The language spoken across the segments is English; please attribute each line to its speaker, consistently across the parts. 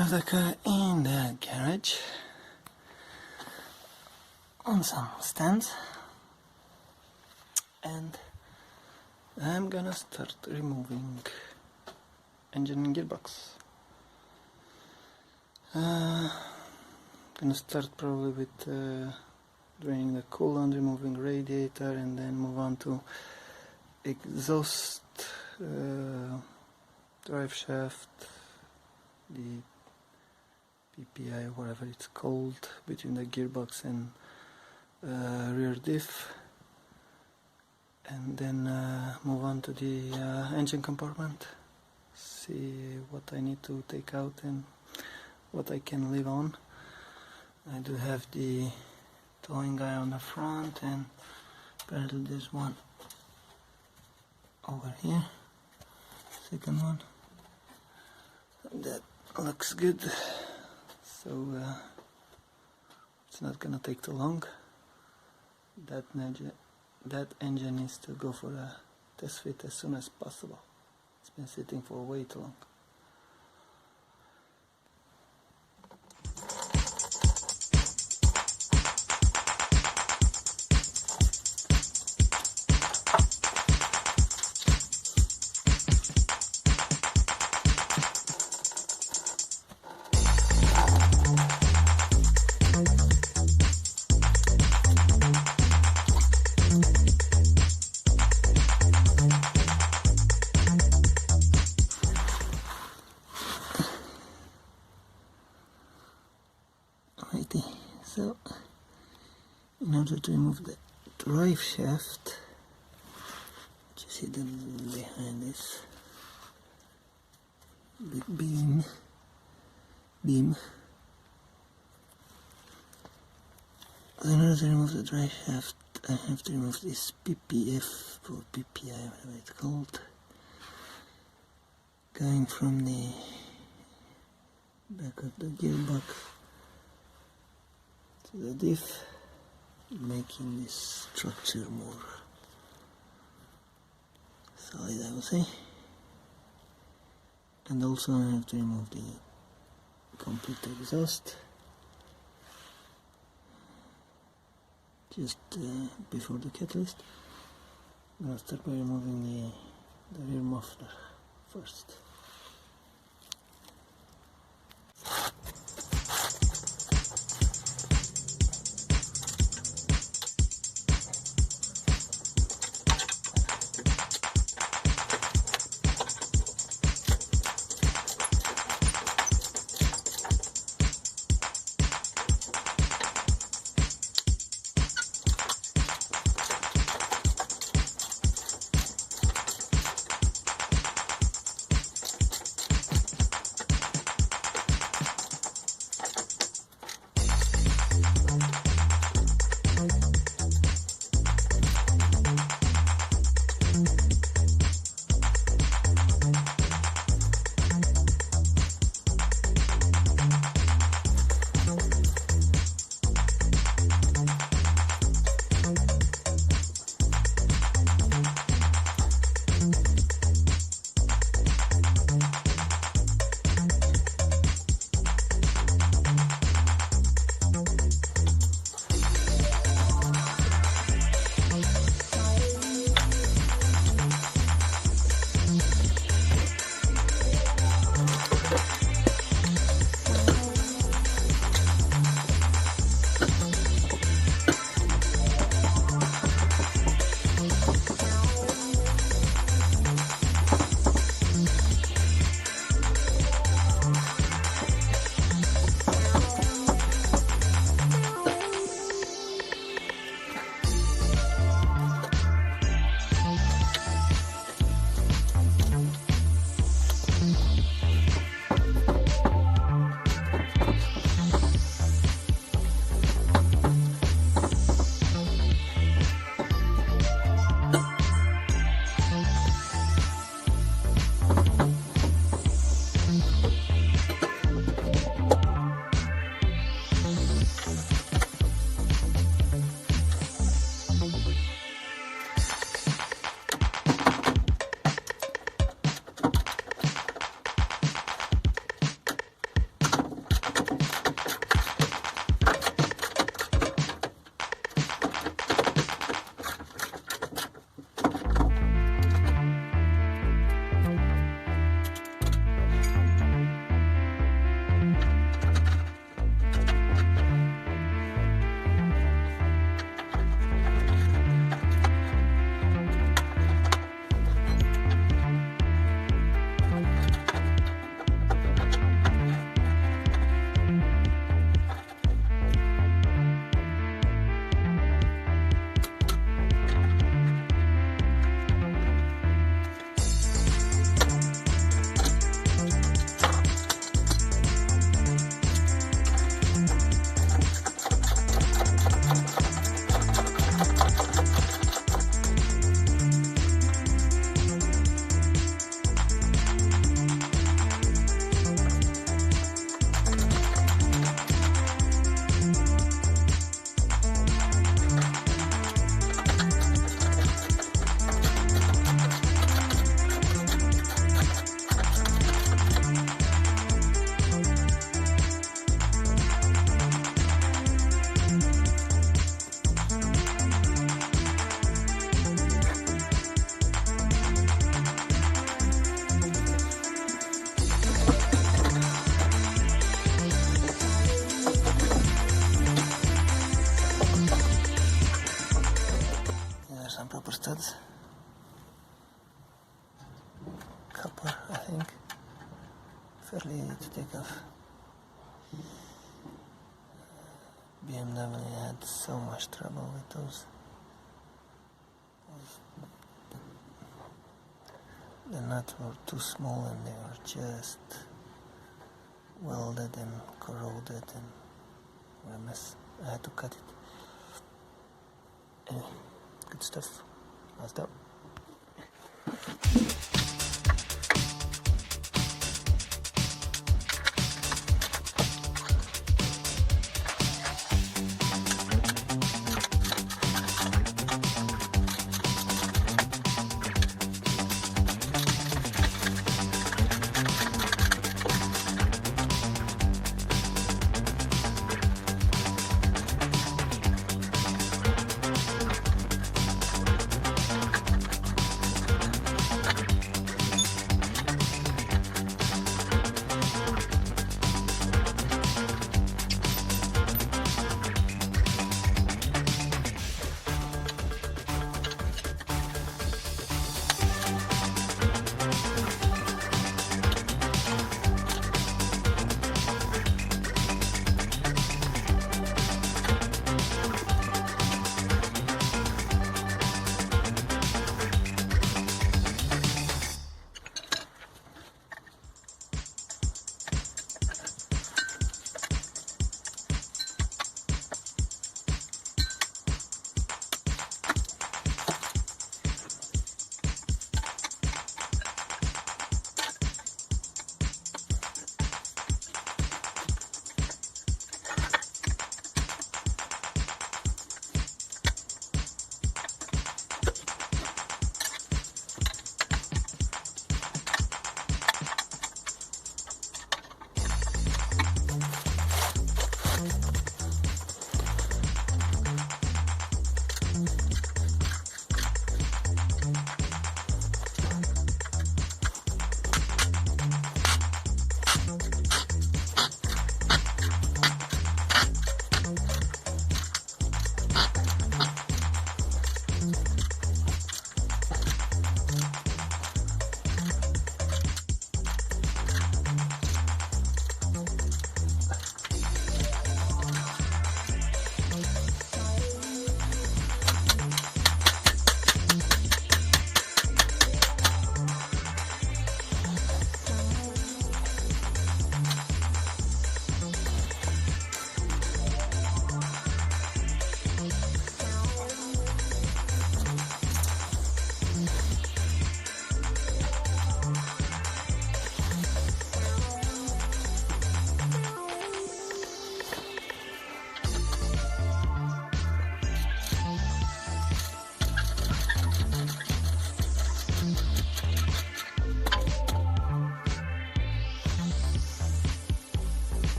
Speaker 1: have the car in the garage on some stands, and I'm gonna start removing engine and gearbox. Gonna start probably with draining the coolant, removing radiator, and then move on to exhaust, drive shaft, the PPI, whatever it's called, between the gearbox and rear diff, and then move on to the engine compartment, see what I need to take out and what I can leave on. I do have the towing guy on the front, and apparently there's one over here, second one. That looks good, so it's not gonna take too long. That engine needs to go for a test fit as soon as possible. It's been sitting for way too long. Alrighty, so in order to remove the drive shaft, which is hidden behind this big beam, in order to remove the drive shaft, I have to remove this PPF or PPI, whatever it's called, going from the back of the gearbox to the diff, making this structure more solid, I would say. And also I have to remove the complete exhaust just before the catalyst. I'm gonna start by removing the rear muffler first. fairly easy to take off. BMW had so much trouble with those. The nuts were too small and they were just welded and corroded and were a mess. I had to cut it. Anyway, good stuff. Last up.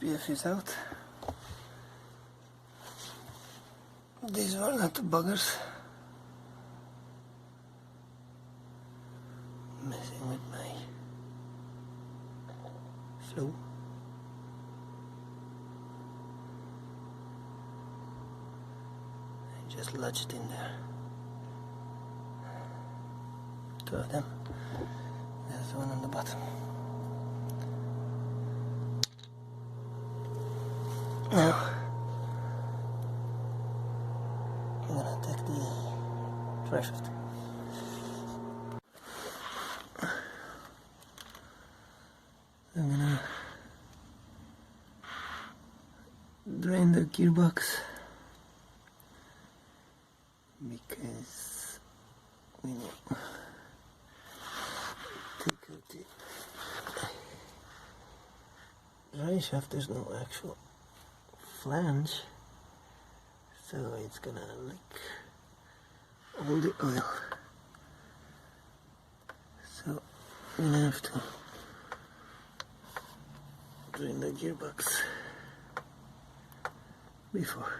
Speaker 1: SPF is out. These were not the buggers messing with my flow. I just lodged in there. Two of them. There's one on the bottom. Now I'm gonna take the driveshaft. I'm gonna drain the gearbox because we need to take out the driveshaft. There's no actual flange, so it's gonna leak all the oil. So I'm gonna have to drain the gearbox before.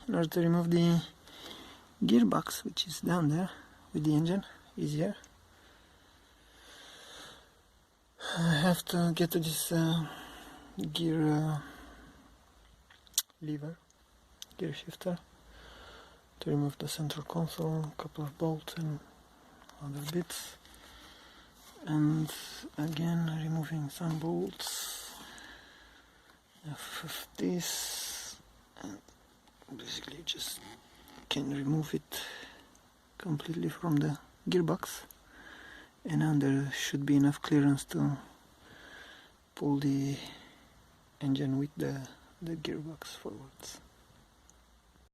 Speaker 1: In order to remove the gearbox, which is down there with the engine, easier, I have to get to this gear lever, gear shifter, to remove the central console, a couple of bolts and other bits, and again removing some bolts of this, and basically just can remove it completely from the gearbox, and now there should be enough clearance to pull the engine with the gearbox forwards.